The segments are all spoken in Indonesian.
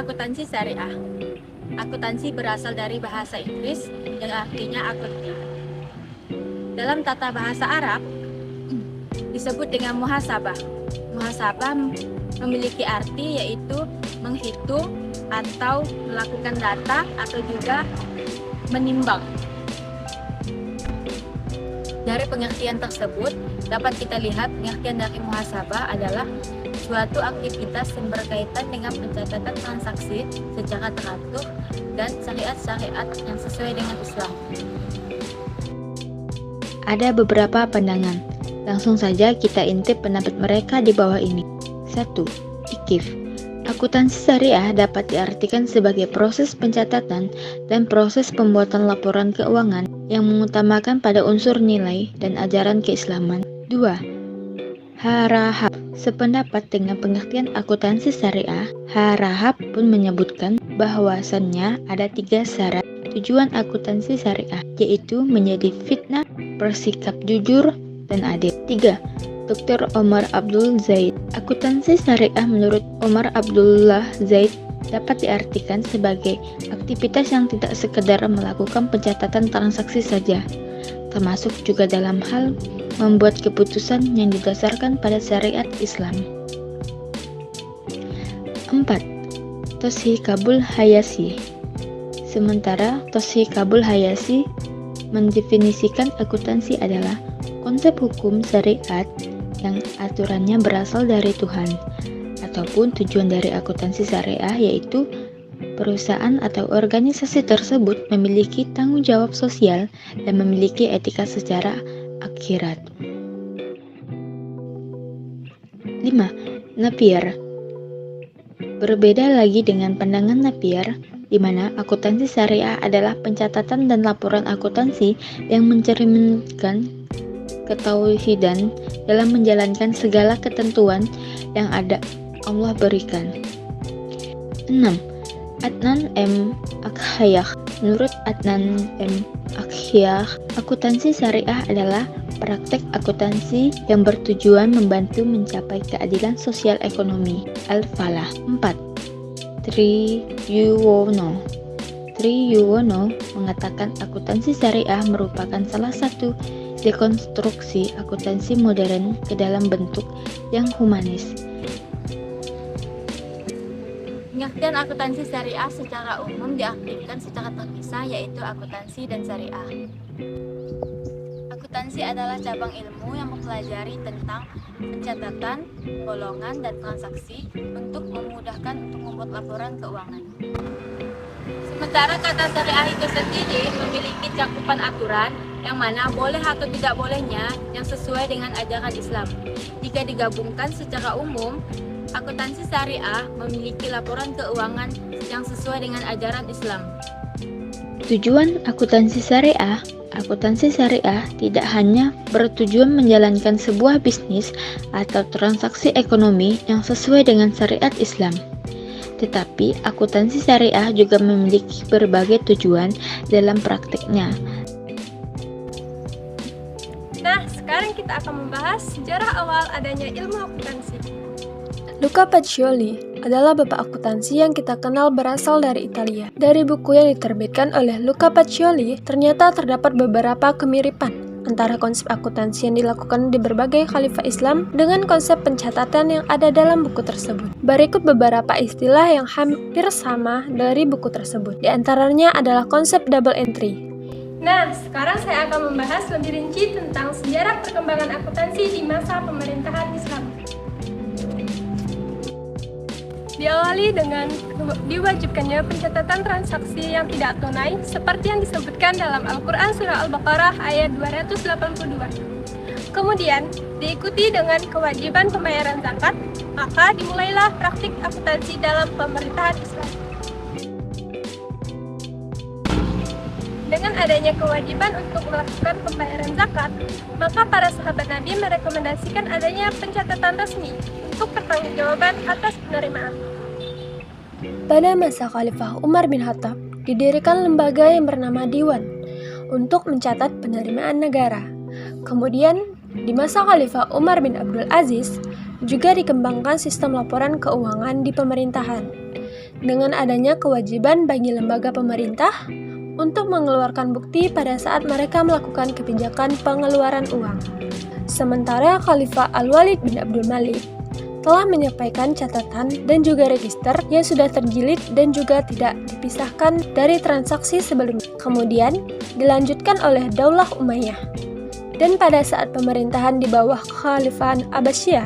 akuntansi syariah. Akuntansi berasal dari bahasa Inggris yang artinya accounting. Dalam tata bahasa Arab disebut dengan muhasabah. Muhasabah memiliki arti yaitu menghitung atau melakukan data atau juga menimbang. Dari pengertian tersebut dapat kita lihat pengertian dari muhasabah adalah suatu aktivitas yang berkaitan dengan pencatatan transaksi secara teratur dan syariat-syariat yang sesuai dengan Islam. Ada beberapa pandangan. Langsung saja kita intip pendapat mereka di bawah ini. 1. IKIF. Akuntansi syariah dapat diartikan sebagai proses pencatatan dan proses pembuatan laporan keuangan yang mengutamakan pada unsur nilai dan ajaran keislaman. 2. Harahab. Sependapat dengan pengertian akuntansi syariah, Harahab pun menyebutkan bahwasannya ada 3 syarat tujuan akuntansi syariah, yaitu menjadi fitnah, bersikap jujur, dan adil. 3. Dr. Omar Abdul Zaid. Akuntansi syariah menurut Omar Abdullah Zaid dapat diartikan sebagai aktivitas yang tidak sekedar melakukan pencatatan transaksi saja, termasuk juga dalam hal membuat keputusan yang didasarkan pada syariat Islam. 4. Toshih Kabul Hayasi. Sementara Toshih Kabul Hayasi mendefinisikan akuntansi adalah konsep hukum syariat yang aturannya berasal dari Tuhan, ataupun tujuan dari akuntansi syariah yaitu perusahaan atau organisasi tersebut memiliki tanggung jawab sosial dan memiliki etika secara akhirat. 5. Napier. Berbeda lagi dengan pandangan Napier, di mana akuntansi syariah adalah pencatatan dan laporan akuntansi yang mencerminkan ketauhidan dalam menjalankan segala ketentuan yang ada Allah berikan. 6. Adnan M. Akhyah. Menurut Adnan M. Akhyah, akuntansi syariah adalah praktek akuntansi yang bertujuan membantu mencapai keadilan sosial ekonomi. Al-Falah. 4. Tri Yuwono. Tri Yuwono mengatakan akuntansi syariah merupakan salah satu dekonstruksi akuntansi modern ke dalam bentuk yang humanis. Pengertian akuntansi syariah secara umum diartikan secara terpisah yaitu akuntansi dan syariah. Akuntansi adalah cabang ilmu yang mempelajari tentang pencatatan, golongan, dan transaksi untuk memudahkan untuk membuat laporan keuangan. Sementara kata syariah itu sendiri memiliki cakupan aturan yang mana boleh atau tidak bolehnya yang sesuai dengan ajaran Islam. Jika digabungkan secara umum, akuntansi syariah memiliki laporan keuangan yang sesuai dengan ajaran Islam. Tujuan akuntansi syariah tidak hanya bertujuan menjalankan sebuah bisnis atau transaksi ekonomi yang sesuai dengan syariat Islam, tetapi akuntansi syariah juga memiliki berbagai tujuan dalam praktiknya. Nah, sekarang kita akan membahas sejarah awal adanya ilmu akuntansi. Luca Pacioli adalah bapak akuntansi yang kita kenal berasal dari Italia. Dari buku yang diterbitkan oleh Luca Pacioli, ternyata terdapat beberapa kemiripan antara konsep akuntansi yang dilakukan di berbagai khalifah Islam dengan konsep pencatatan yang ada dalam buku tersebut. Berikut beberapa istilah yang hampir sama dari buku tersebut. Di antaranya adalah konsep double entry. Nah, sekarang saya akan membahas lebih rinci tentang sejarah perkembangan akuntansi di masa pemerintahan Islam. Diawali dengan diwajibkannya pencatatan transaksi yang tidak tunai seperti yang disebutkan dalam Al-Quran Surah Al-Baqarah ayat 282. Kemudian diikuti dengan kewajiban pembayaran zakat, maka dimulailah praktik akuntansi dalam pemerintahan Islam. Dengan adanya kewajiban untuk melakukan pembayaran zakat, maka para sahabat Nabi merekomendasikan adanya pencatatan resmi untuk pertanggungjawaban atas penerimaan. Pada masa Khalifah Umar bin Khattab, didirikan lembaga yang bernama Diwan untuk mencatat penerimaan negara. Kemudian, di masa Khalifah Umar bin Abdul Aziz, juga dikembangkan sistem laporan keuangan di pemerintahan. dengan adanya kewajiban bagi lembaga pemerintah untuk mengeluarkan bukti pada saat mereka melakukan kebijakan pengeluaran uang. Sementara Khalifah Al-Walid bin Abdul Malik telah menyampaikan catatan dan juga register yang sudah terjilid dan juga tidak dipisahkan dari transaksi sebelumnya. Kemudian dilanjutkan oleh Daulah Umayyah. Dan pada saat pemerintahan di bawah Kekhalifahan Abbasiyah,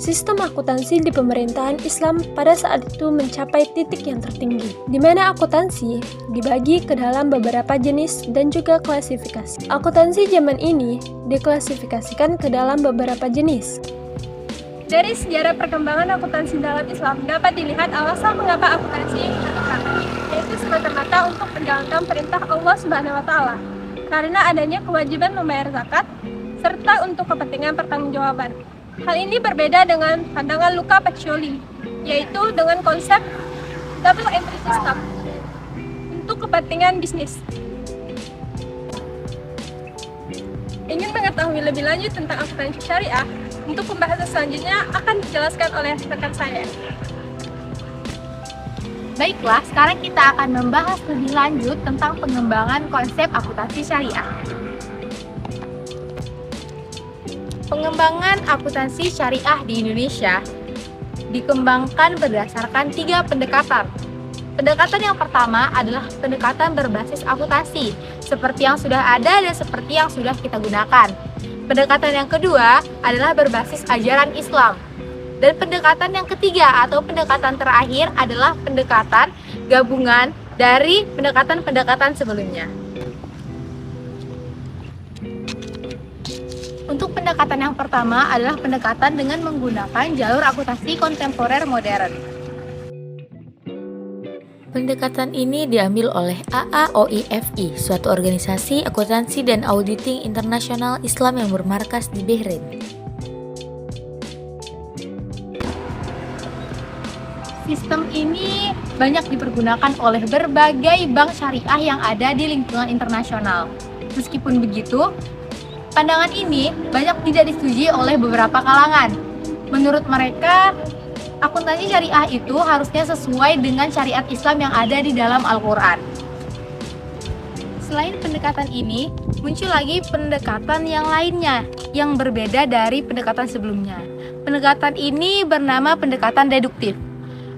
sistem akuntansi di pemerintahan Islam pada saat itu mencapai titik yang tertinggi, di mana akuntansi dibagi ke dalam beberapa jenis dan juga klasifikasi. Akuntansi zaman ini diklasifikasikan ke dalam beberapa jenis. Dari sejarah perkembangan akuntansi dalam Islam dapat dilihat alasan mengapa akuntansi diperlukan, yaitu semata-mata untuk menjalankan perintah Allah Subhanahu wa Ta'ala, karena adanya kewajiban membayar zakat serta untuk kepentingan pertanggungjawaban. Hal ini berbeda dengan pandangan Luca Pacioli, yaitu dengan konsep double entry system untuk kepentingan bisnis. Ingin mengetahui lebih lanjut tentang akuntansi syariah? Untuk pembahasan selanjutnya akan dijelaskan oleh rekan saya. Baiklah, sekarang kita akan membahas lebih lanjut tentang pengembangan konsep akuntansi syariah. Pengembangan akuntansi syariah di Indonesia dikembangkan berdasarkan 3 pendekatan. Pendekatan yang pertama adalah pendekatan berbasis akuntansi, seperti yang sudah ada dan seperti yang sudah kita gunakan. Pendekatan yang kedua adalah berbasis ajaran Islam. Dan pendekatan yang ketiga atau pendekatan terakhir adalah pendekatan gabungan dari pendekatan-pendekatan sebelumnya. Untuk pendekatan yang pertama adalah pendekatan dengan menggunakan jalur akuntansi kontemporer modern. Pendekatan ini diambil oleh AAOIFI, suatu organisasi akuntansi dan auditing internasional Islam yang bermarkas di Bahrain. Sistem ini banyak dipergunakan oleh berbagai bank syariah yang ada di lingkungan internasional. Meskipun begitu, pandangan ini banyak tidak disetujui oleh beberapa kalangan. Menurut mereka, akuntansi syariah itu harusnya sesuai dengan syariat Islam yang ada di dalam Al-Quran. Selain pendekatan ini, muncul lagi pendekatan yang lainnya yang berbeda dari pendekatan sebelumnya. Pendekatan ini bernama pendekatan deduktif.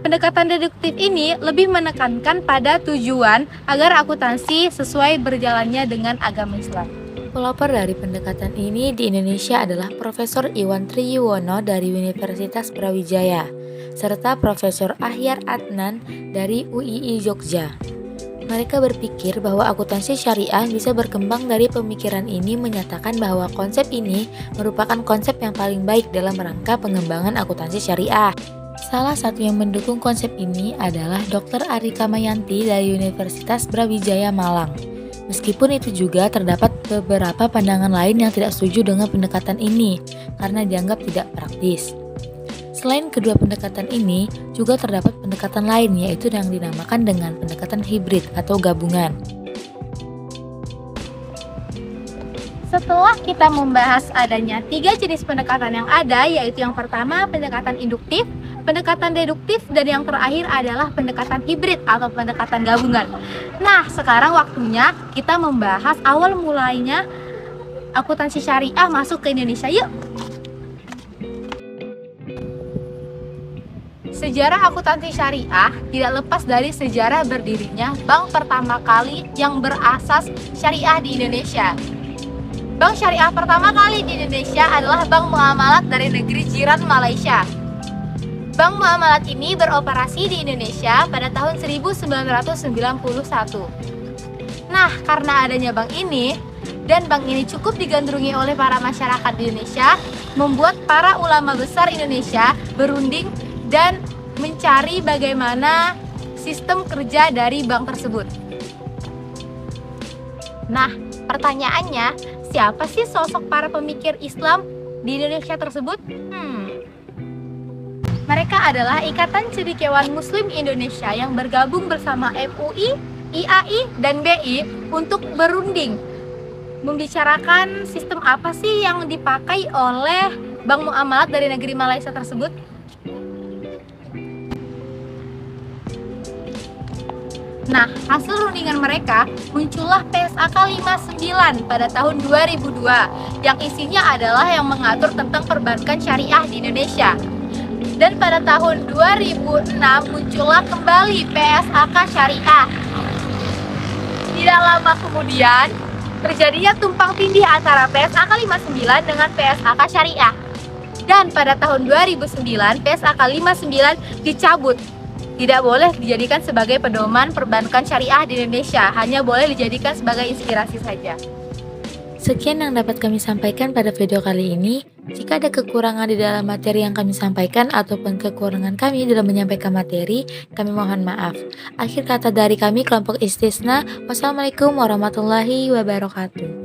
Pendekatan deduktif ini lebih menekankan pada tujuan agar akuntansi sesuai berjalannya dengan agama Islam. Pelopor dari pendekatan ini di Indonesia adalah Profesor Iwan Triyuwono dari Universitas Brawijaya, serta Profesor Ahyar Adnan dari UII Jogja. Mereka berpikir bahwa akuntansi syariah bisa berkembang dari pemikiran ini, menyatakan bahwa konsep ini merupakan konsep yang paling baik dalam rangka pengembangan akuntansi syariah. Salah satu yang mendukung konsep ini adalah Dr. Arika Mayanti dari Universitas Brawijaya Malang. Meskipun itu juga terdapat beberapa pandangan lain yang tidak setuju dengan pendekatan ini karena dianggap tidak praktis. Selain kedua pendekatan ini, juga terdapat pendekatan lain, yaitu yang dinamakan dengan pendekatan hibrid atau gabungan. Setelah kita membahas adanya 3 jenis pendekatan yang ada, yaitu yang pertama pendekatan induktif, pendekatan deduktif, dan yang terakhir adalah pendekatan hibrid atau pendekatan gabungan. Nah, sekarang waktunya kita membahas awal mulainya akuntansi syariah masuk ke Indonesia. Yuk! Sejarah akuntansi syariah tidak lepas dari sejarah berdirinya bank pertama kali yang berasas syariah di Indonesia. Bank syariah pertama kali di Indonesia adalah Bank Muamalat dari negeri jiran Malaysia. Bank Muamalat ini beroperasi di Indonesia pada tahun 1991. Nah, karena adanya bank ini, dan bank ini cukup digandrungi oleh para masyarakat di Indonesia, membuat para ulama besar Indonesia berunding dan mencari bagaimana sistem kerja dari bank tersebut. Nah, pertanyaannya, siapa sih sosok para pemikir Islam di Indonesia tersebut? Mereka adalah Ikatan Cendekiawan Muslim Indonesia yang bergabung bersama MUI, IAI, dan BI untuk berunding membicarakan sistem apa sih yang dipakai oleh Bank Muamalat dari negeri Malaysia tersebut. Nah, hasil rundingan mereka muncullah PSAK 59 pada tahun 2002 yang isinya adalah yang mengatur tentang perbankan syariah di Indonesia. Dan pada tahun 2006 muncullah kembali PSAK syariah. Tidak lama kemudian, terjadinya tumpang tindih antara PSAK 59 dengan PSAK syariah. Dan pada tahun 2009, PSAK 59 dicabut. Tidak boleh dijadikan sebagai pedoman perbankan syariah di Indonesia, hanya boleh dijadikan sebagai inspirasi saja. Sekian yang dapat kami sampaikan pada video kali ini. Jika ada kekurangan di dalam materi yang kami sampaikan ataupun kekurangan kami dalam menyampaikan materi, kami mohon maaf. Akhir kata dari kami kelompok Istisna, wassalamualaikum warahmatullahi wabarakatuh.